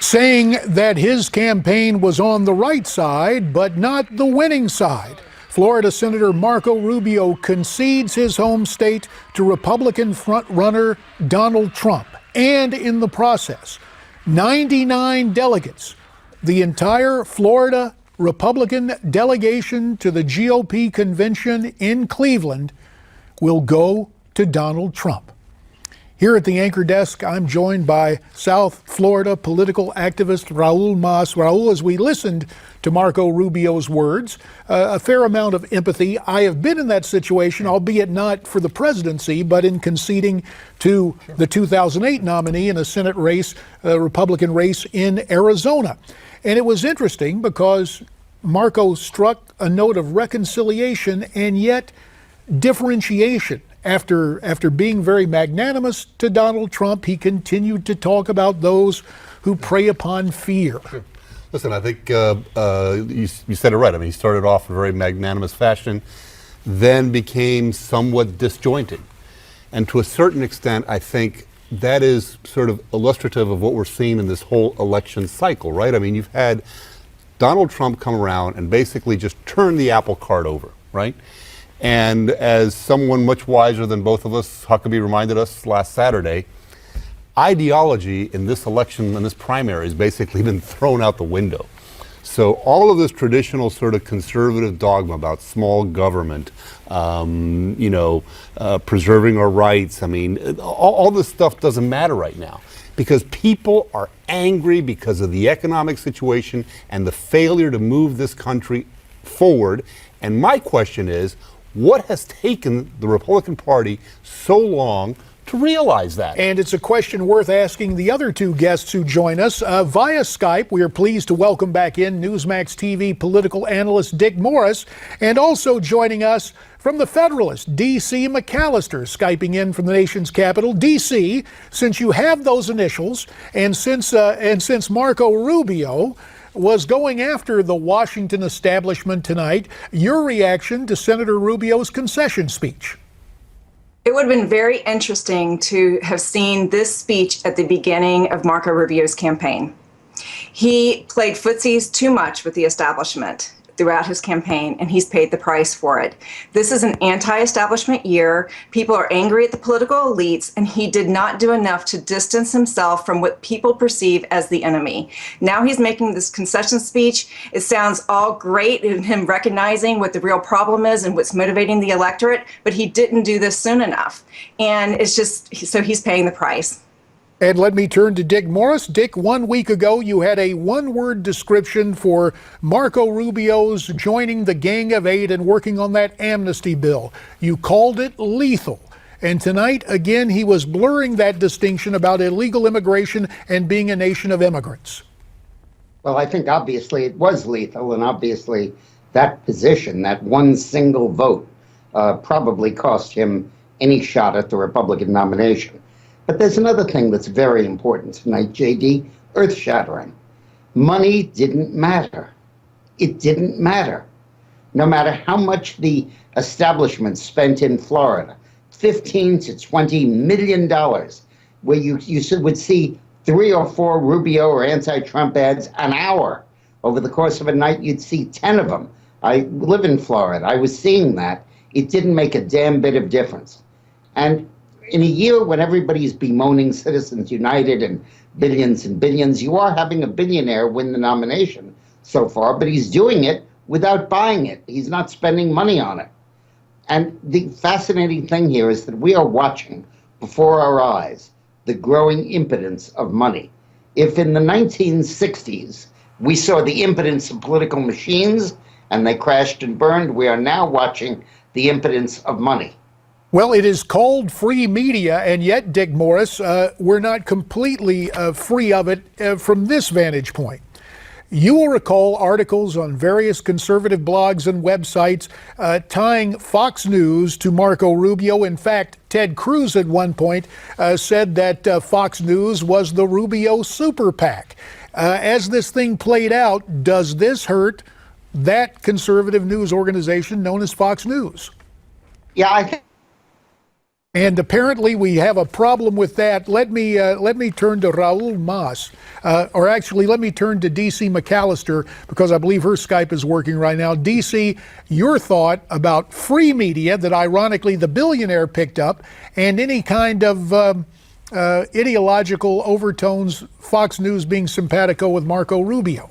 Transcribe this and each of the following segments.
saying that his campaign was on the right side, but not the winning side. Florida Senator Marco Rubio concedes his home state to Republican frontrunner Donald Trump. And in the process, 99 delegates, the entire Florida Republican delegation to the GOP convention in Cleveland, will go to Donald Trump. Here at the anchor desk, I'm joined by South Florida political activist Raul Mas. Raul, as we listened to Marco Rubio's words, a fair amount of empathy. I have been in that situation, albeit not for the presidency, but in conceding to the 2008 nominee in a Senate race, a Republican race in Arizona. And it was interesting because Marco struck a note of reconciliation and yet differentiation. After being very magnanimous to Donald Trump, he continued to talk about those who prey upon fear. Sure. Listen, I think you said it right. I mean, he started off in a very magnanimous fashion, then became somewhat disjointed. And to a certain extent, I think that is sort of illustrative of what we're seeing in this whole election cycle, right? I mean, you've had Donald Trump come around and basically just turn the apple cart over, right? And as someone much wiser than both of us, Huckabee reminded us last Saturday, ideology in this election and this primary has basically been thrown out the window. So all of this traditional sort of conservative dogma about small government, preserving our rights, I mean, all this stuff doesn't matter right now because people are angry because of the economic situation and the failure to move this country forward. And my question is, what has taken the Republican Party so long to realize that? And it's a question worth asking the other two guests who join us. Via Skype, we are pleased to welcome back in Newsmax TV political analyst Dick Morris, and also joining us from the Federalist, D.C. McAllister, Skyping in from the nation's capital. D.C., since you have those initials, and since Marco Rubio was going after the Washington establishment tonight, your reaction to Senator Rubio's concession speech? It would have been very interesting to have seen this speech at the beginning of Marco Rubio's campaign. He played footsies too much with the establishment throughout his campaign, and he's paid the price for it. This is an anti-establishment year. People are angry at the political elites, and he did not do enough to distance himself from what people perceive as the enemy. Now he's making this concession speech. It sounds all great in him recognizing what the real problem is and what's motivating the electorate, but he didn't do this soon enough. And it's just, so he's paying the price. And let me turn to Dick Morris. Dick, 1 week ago, you had a one-word description for Marco Rubio's joining the Gang of Eight and working on that amnesty bill. You called it lethal. And tonight, again, he was blurring that distinction about illegal immigration and being a nation of immigrants. Well, I think obviously it was lethal, and obviously that position, that one single vote, probably cost him any shot at the Republican nomination. But there's another thing that's very important tonight, JD, earth-shattering. Money didn't matter. It didn't matter. No matter how much the establishment spent in Florida, $15 to $20 million, where you would see 3 or 4 Rubbio or anti-Trump ads an hour. Over the course of a night, you'd see 10 of them. I live in Florida. I was seeing that. It didn't make a damn bit of difference. And in a year when everybody's bemoaning Citizens United and billions, you are having a billionaire win the nomination so far, but he's doing it without buying it. He's not spending money on it. And the fascinating thing here is that we are watching before our eyes the growing impotence of money. If in the 1960s we saw the impotence of political machines and they crashed and burned, we are now watching the impotence of money. Well, it is called free media, and yet, Dick Morris, we're not completely free of it from this vantage point. You will recall articles on various conservative blogs and websites tying Fox News to Marco Rubio. In fact, Ted Cruz at one point said that Fox News was the Rubio super PAC. As this thing played out, does this hurt that conservative news organization known as Fox News? Yeah, I think. And apparently we have a problem with that. Let me turn to Raul Mas, or actually let me turn to DC McAllister, because I believe her Skype is working right now. DC, your thought about free media that ironically the billionaire picked up, and any kind of ideological overtones, Fox News being simpatico with Marco Rubio.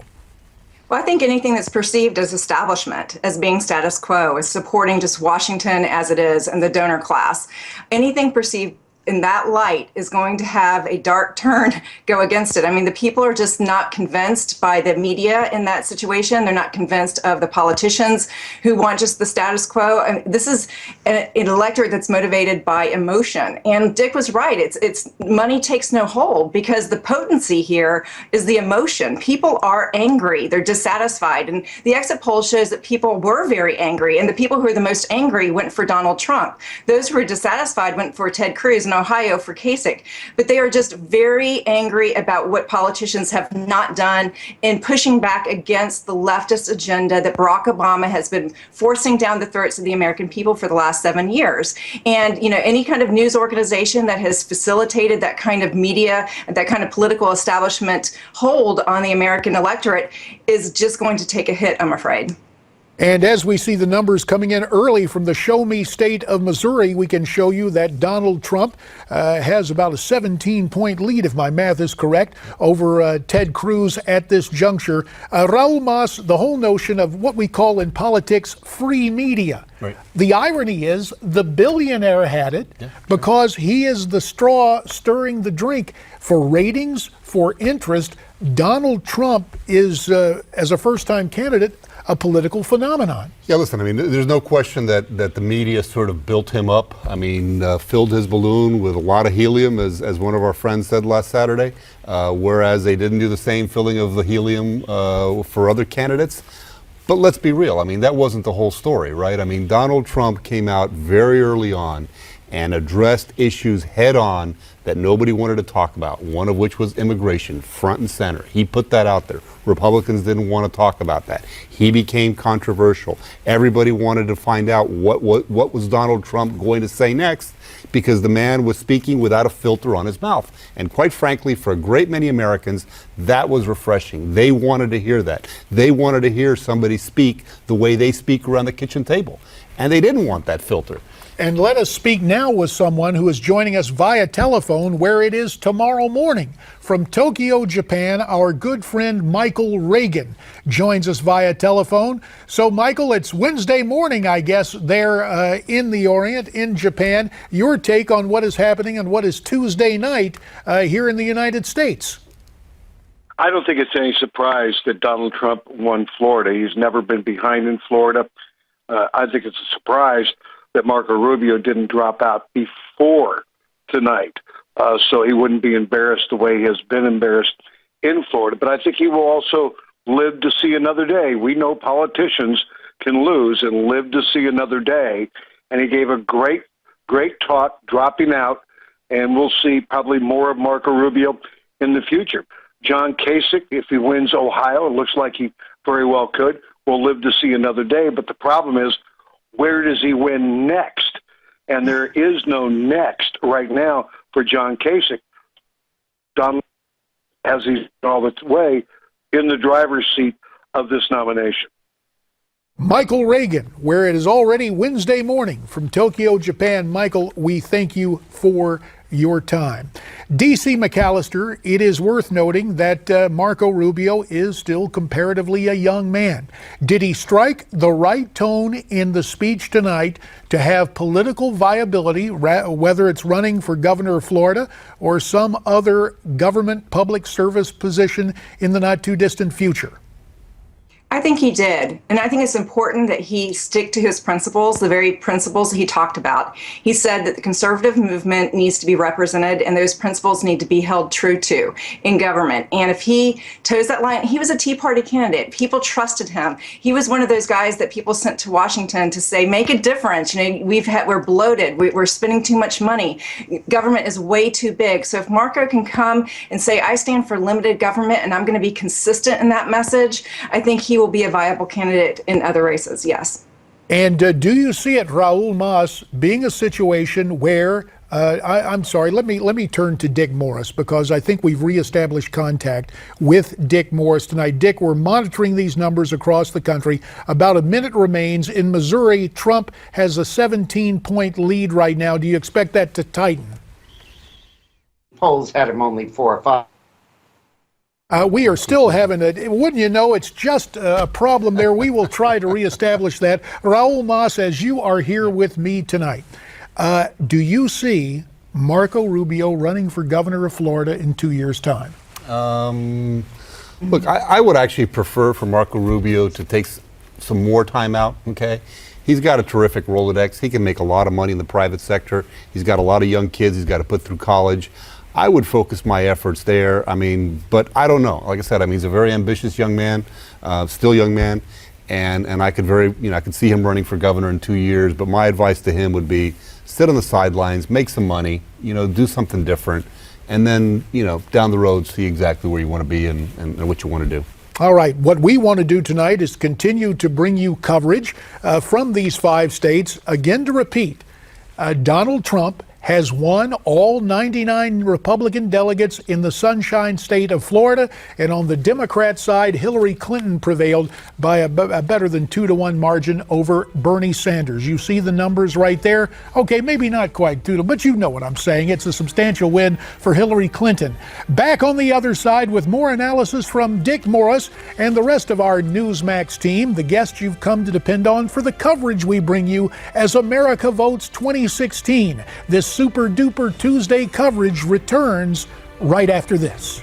Well, I think anything that's perceived as establishment, as being status quo, as supporting just Washington as it is and the donor class, anything perceived in that light is going to have a dark turn go against it. I mean, the people are just not convinced by the media in that situation. They're not convinced of the politicians who want just the status quo. I mean, this is an electorate that's motivated by emotion. And Dick was right. It's money takes no hold, because the potency here is the emotion. People are angry. They're dissatisfied. And the exit poll shows that people were very angry. And the people who are the most angry went for Donald Trump. Those who were dissatisfied went for Ted Cruz and Ohio for Kasich. But they are just very angry about what politicians have not done in pushing back against the leftist agenda that Barack Obama has been forcing down the throats of the American people for the last 7 years. And, you know, any kind of news organization that has facilitated that kind of media, that kind of political establishment hold on the American electorate is just going to take a hit, I'm afraid. And as we see the numbers coming in early from the Show Me state of Missouri, we can show you that Donald Trump has about a 17-point lead, if my math is correct, over Ted Cruz at this juncture. Raul Mas, the whole notion of what we call in politics free media. Right. The irony is the billionaire had it because he is the straw stirring the drink for ratings, for interest. Donald Trump is, as a first-time candidate, a political phenomenon. Yeah, listen, I mean, there's no question that the media sort of built him up. I mean, filled his balloon with a lot of helium, as one of our friends said last Saturday, whereas they didn't do the same filling of the helium for other candidates. But let's be real. I mean, that wasn't the whole story, right? I mean, Donald Trump came out very early on and addressed issues head on that nobody wanted to talk about, one of which was immigration, front and center. He put that out there. Republicans didn't want to talk about that. He became controversial. Everybody wanted to find out what was Donald Trump going to say next, because the man was speaking without a filter on his mouth. And quite frankly, for a great many Americans, that was refreshing. They wanted to hear that. They wanted to hear somebody speak the way they speak around the kitchen table. And they didn't want that filter. And let us speak now with someone who is joining us via telephone, where it is tomorrow morning. From Tokyo, Japan, our good friend Michael Reagan joins us via telephone. So, Michael, it's Wednesday morning, I guess, there in the Orient, in Japan. Your take on what is happening on what is Tuesday night here in the United States. I don't think it's any surprise that Donald Trump won Florida. He's never been behind in Florida. I think it's a surprise that Marco Rubio didn't drop out before tonight, so he wouldn't be embarrassed the way he has been embarrassed in Florida. But I think he will also live to see another day. We know politicians can lose and live to see another day, and he gave a great talk dropping out, and we'll see probably more of Marco Rubio in the future. John Kasich, if he wins Ohio, it looks like he very well could, will live to see another day. But the problem is, where does he win next? And there is no next right now for John Kasich. Donald has his all its way in the driver's seat of this nomination. Michael Reagan, where it is already Wednesday morning from Tokyo, Japan. Michael, we thank you for your time. DC McAllister, it is worth noting that Marco Rubio is still comparatively a young man. Did he strike the right tone in the speech tonight to have political viability, whether it's running for governor of Florida or some other government public service position in the not too distant future? I think he did. And I think it's important that he stick to his principles, the very principles he talked about. He said that the conservative movement needs to be represented, and those principles need to be held true to in government. And if he toes that line, he was a Tea Party candidate. People trusted him. He was one of those guys that people sent to Washington to say, make a difference. You know, we're bloated. We're spending too much money. Government is way too big. So if Marco can come and say, I stand for limited government and I'm going to be consistent in that message, I think he will be a viable candidate in other races, yes. And do you see it, Raul Mas, being a situation where I'm sorry. Let me turn to Dick Morris, because I think we've reestablished contact with Dick Morris tonight. Dick, we're monitoring these numbers across the country. About a minute remains. In Missouri, Trump has a 17-point lead right now. Do you expect that to tighten? Polls had him only 4 or 5. We are still having wouldn't you know, it's just a problem there. We will try to reestablish that. Raul Mas, as you are here with me tonight, do you see Marco Rubio running for governor of Florida in 2 years' time? Look, I would actually prefer for Marco Rubio to take some more time out, okay? He's got a terrific Rolodex. He can make a lot of money in the private sector. He's got a lot of young kids he's got to put through college. I would focus my efforts there. I mean, but I don't know. Like I said, I mean, he's a very ambitious young man, still young man, and I could I could see him running for governor in 2 years. But my advice to him would be sit on the sidelines, make some money, do something different, and then down the road see exactly where you want to be and what you want to do. All right, what we want to do tonight is continue to bring you coverage from these 5 states. Again, to repeat, Donald Trump has won all 99 Republican delegates in the Sunshine State of Florida. And on the Democrat side, Hillary Clinton prevailed by a better than 2-to-1 margin over Bernie Sanders. You see the numbers right there? Okay, maybe not quite 2 to, but you know what I'm saying. It's a substantial win for Hillary Clinton. Back on the other side with more analysis from Dick Morris and the rest of our Newsmax team, the guests you've come to depend on for the coverage we bring you as America Votes 2016. This Super Duper Tuesday coverage returns right after this.